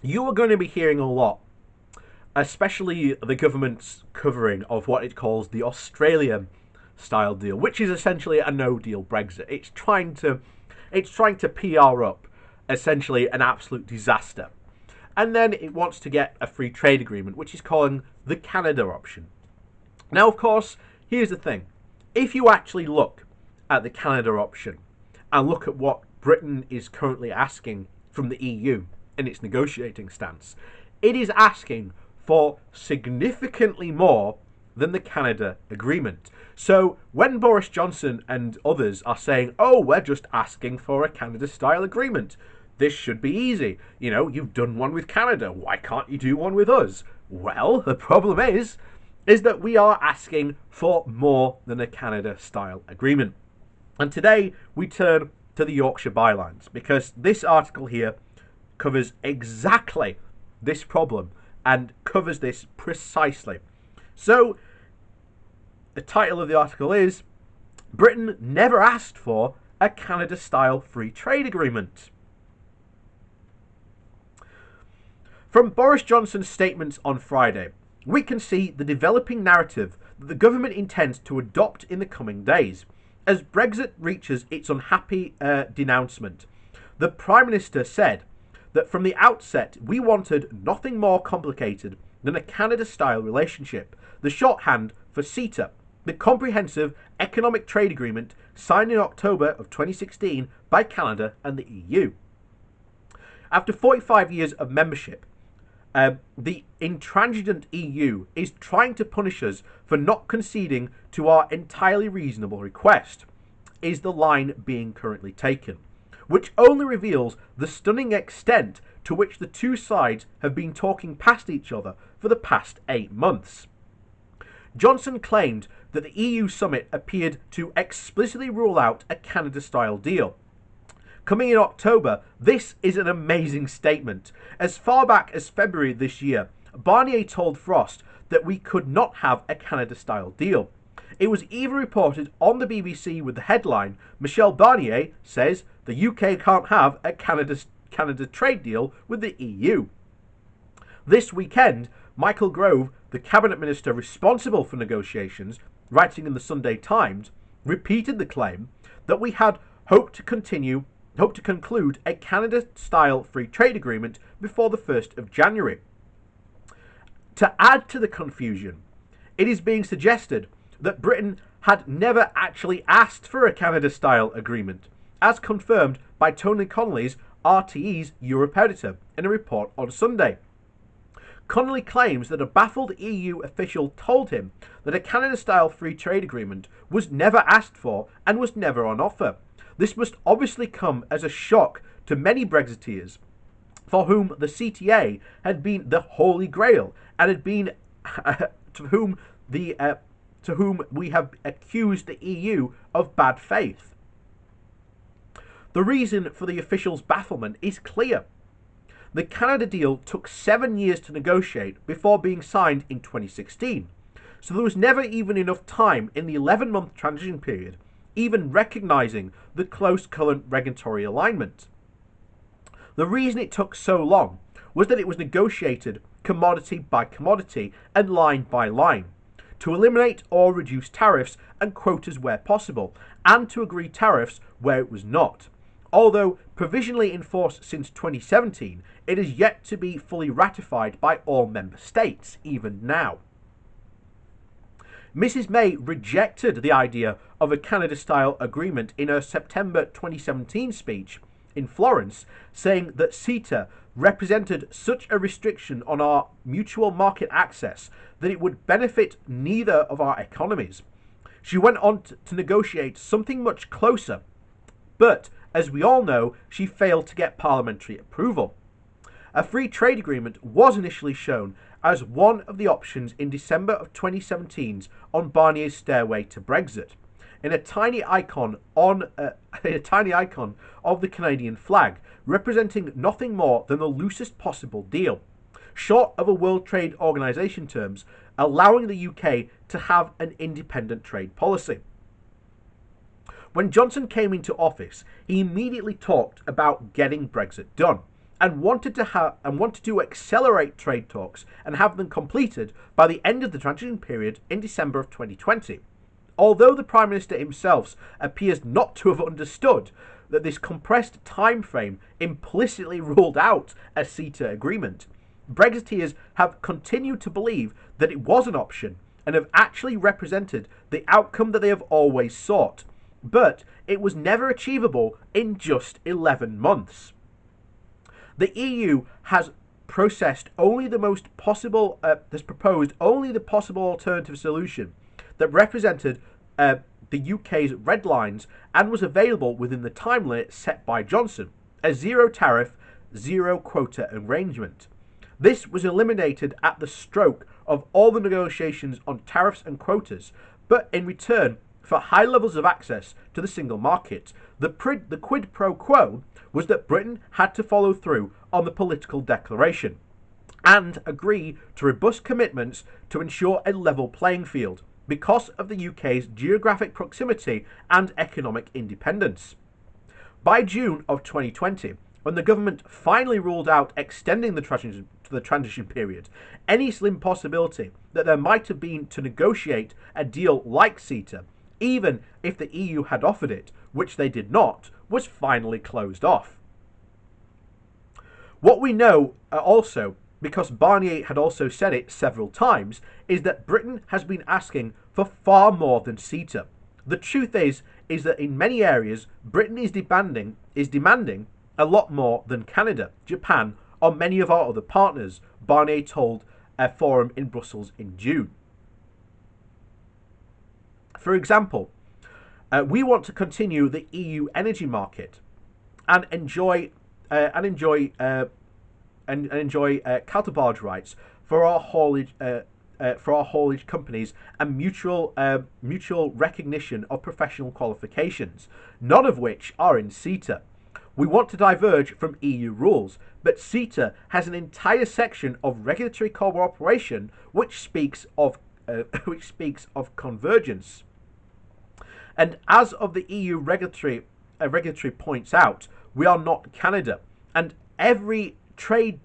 you are going to be hearing a lot, especially the government's covering of what it calls the Australian style deal, which is essentially a no deal Brexit. It's trying to PR up essentially an absolute disaster. And then it wants to get a free trade agreement, which is calling the Canada option. Now, of course, here's the thing. If you actually look at the Canada option and look at what Britain is currently asking from the EU in its negotiating stance, it is asking for significantly more than the Canada agreement. So when Boris Johnson and others are saying, oh, we're just asking for a Canada style agreement, this should be easy. You know, you've done one with Canada. Why can't you do one with us? Well, the problem is that we are asking for more than a Canada style agreement. And today we turn to the Yorkshire bylines because this article here covers exactly this problem and covers this precisely. So the title of the article is Britain Never Asked for a Canada Style Free Trade Agreement. From Boris Johnson's statements on Friday, we can see the developing narrative that the government intends to adopt in the coming days. As Brexit reaches its unhappy denouncement, the Prime Minister said that from the outset we wanted nothing more complicated than a Canada-style relationship, the shorthand for CETA, the Comprehensive Economic Trade Agreement signed in October of 2016 by Canada and the EU. After 45 years of membership, the intransigent EU is trying to punish us for not conceding to our entirely reasonable request, is the line being currently taken, which only reveals the stunning extent to which the two sides have been talking past each other for the past 8 months. Johnson claimed that the EU summit appeared to explicitly rule out a Canada-style deal. Coming in October, this is an amazing statement. As far back as February this year, Barnier told Frost that we could not have a Canada-style deal. It was even reported on the BBC with the headline, Michel Barnier says the UK can't have a Canada trade deal with the EU. This weekend, Michael Gove, the cabinet minister responsible for negotiations, writing in the Sunday Times, repeated the claim that we had hoped to conclude a Canada-style free trade agreement before the 1st of January. To add to the confusion, it is being suggested that Britain had never actually asked for a Canada-style agreement, as confirmed by Tony Connolly's RTE's Europe editor in a report on Sunday. Connolly claims that a baffled EU official told him that a Canada-style free trade agreement was never asked for and was never on offer. This must obviously come as a shock to many Brexiteers, for whom the CTA had been the holy grail and had been to whom we have accused the EU of bad faith. The reason for the officials' bafflement is clear. The Canada deal took 7 years to negotiate before being signed in 2016, so there was never even enough time in the 11-month transition period even recognising the close current regulatory alignment. The reason it took so long was that it was negotiated commodity by commodity and line by line, to eliminate or reduce tariffs and quotas where possible, and to agree tariffs where it was not. Although provisionally enforced since 2017, it is yet to be fully ratified by all member states, even now. Mrs May rejected the idea of a Canada-style agreement in her September 2017 speech in Florence, saying that CETA represented such a restriction on our mutual market access that it would benefit neither of our economies. She went on to negotiate something much closer, but, as we all know, she failed to get parliamentary approval. A free trade agreement was initially shown as one of the options in December of 2017's on Barnier's stairway to Brexit, in a tiny icon of the Canadian flag, representing nothing more than the loosest possible deal, short of a World Trade Organization terms, allowing the UK to have an independent trade policy. When Johnson came into office, he immediately talked about getting Brexit done. and wanted to accelerate trade talks and have them completed by the end of the transition period in December of 2020. Although the Prime Minister himself appears not to have understood that this compressed time frame implicitly ruled out a CETA agreement, Brexiteers have continued to believe that it was an option and have actually represented the outcome that they have always sought, but it was never achievable in just 11 months. The EU has processed only the most possible, has proposed only the possible alternative solution that represented the UK's red lines and was available within the time limit set by Johnson, a zero tariff, zero quota arrangement. This was eliminated at the stroke of all the negotiations on tariffs and quotas, but in return for high levels of access to the single market, the quid pro quo was that Britain had to follow through on the political declaration and agree to robust commitments to ensure a level playing field because of the UK's geographic proximity and economic independence. By June of 2020, when the government finally ruled out extending the transition period, any slim possibility that there might have been to negotiate a deal like CETA, even if the EU had offered it, which they did not, was finally closed off. What we know also, because Barnier had also said it several times, is that Britain has been asking for far more than CETA. The truth is that in many areas, Britain is demanding a lot more than Canada, Japan, or many of our other partners, Barnier told a forum in Brussels in June. For example, we want to continue the EU energy market and enjoy counterbarge rights for our haulage companies and mutual recognition of professional qualifications, none of which are in CETA. We want to diverge from EU rules, but CETA has an entire section of regulatory cooperation which speaks of convergence. And as of the EU regulatory points out, we are not Canada, and every trade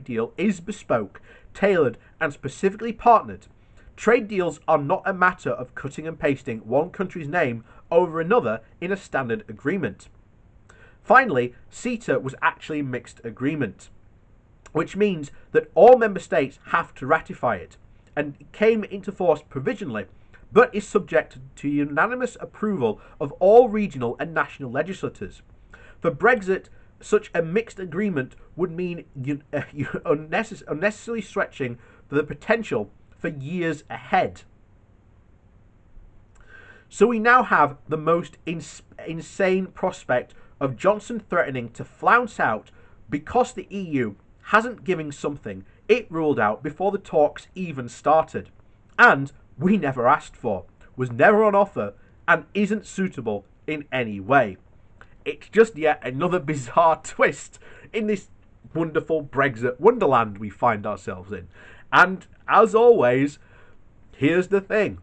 deal is bespoke, tailored, and specifically partnered. Trade deals are not a matter of cutting and pasting one country's name over another in a standard agreement. Finally, CETA was actually a mixed agreement, which means that all member states have to ratify it, and it came into force provisionally, but is subject to unanimous approval of all regional and national legislators. For Brexit, such a mixed agreement would mean unnecessarily stretching the potential for years ahead. So we now have the most insane prospect of Johnson threatening to flounce out because the EU hasn't given something it ruled out before the talks even started, and we never asked for, was never on offer, and isn't suitable in any way. It's just yet another bizarre twist in this wonderful Brexit wonderland we find ourselves in. And as always, here's the thing.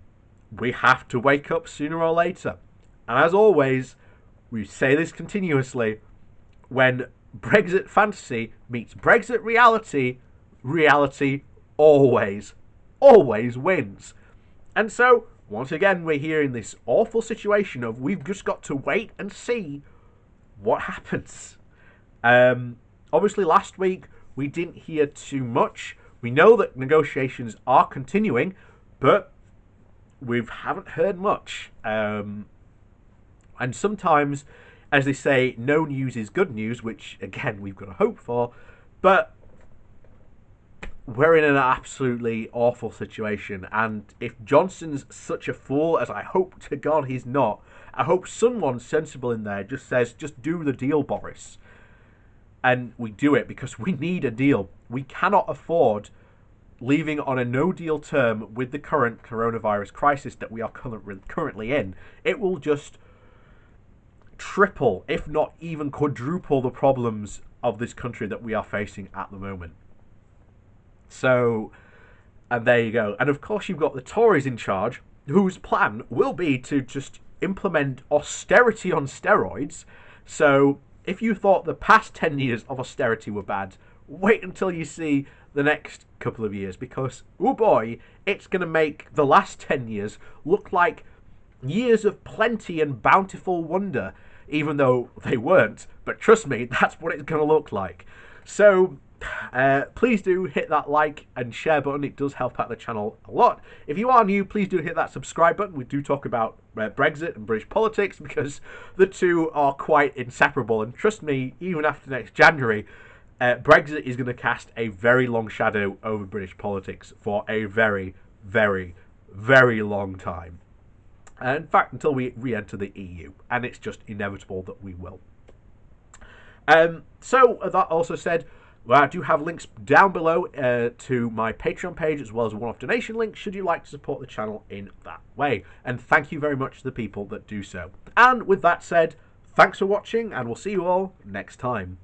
We have to wake up sooner or later. And as always, we say this continuously, when Brexit fantasy meets Brexit reality, reality always wins. And so, once again, we're here in this awful situation of we've just got to wait and see what happens. Obviously, last week we didn't hear too much. We know that negotiations are continuing, but we haven't heard much. And sometimes, as they say, no news is good news, which, again, we've got to hope for. But we're in an absolutely awful situation. And if Johnson's such a fool, as I hope to God he's not, I hope someone sensible in there just says, just do the deal, Boris. And we do it because we need a deal. We cannot afford leaving on a no-deal term with the current coronavirus crisis that we are currently in. It will just triple, if not even quadruple, the problems of this country that we are facing at the moment. So, and there you go. And of course you've got the Tories in charge, whose plan will be to just implement austerity on steroids. So if you thought the past 10 years of austerity were bad, wait until you see the next couple of years, because, oh boy, it's going to make the last 10 years look like years of plenty and bountiful wonder, even though they weren't. But trust me, that's what it's going to look like. So please do hit that like and share button. It does help out the channel a lot. If you are new, please do hit that subscribe button. We do talk about Brexit and British politics, because the two are quite inseparable. And trust me, even after next January, Brexit is going to cast a very long shadow over British politics for a very, very, very long time. In fact, until we re-enter the EU, and it's just inevitable that we will. So, that also said, I do have links down below to my Patreon page, as well as a one-off donation link, should you like to support the channel in that way. And thank you very much to the people that do so. And with that said, thanks for watching, and we'll see you all next time.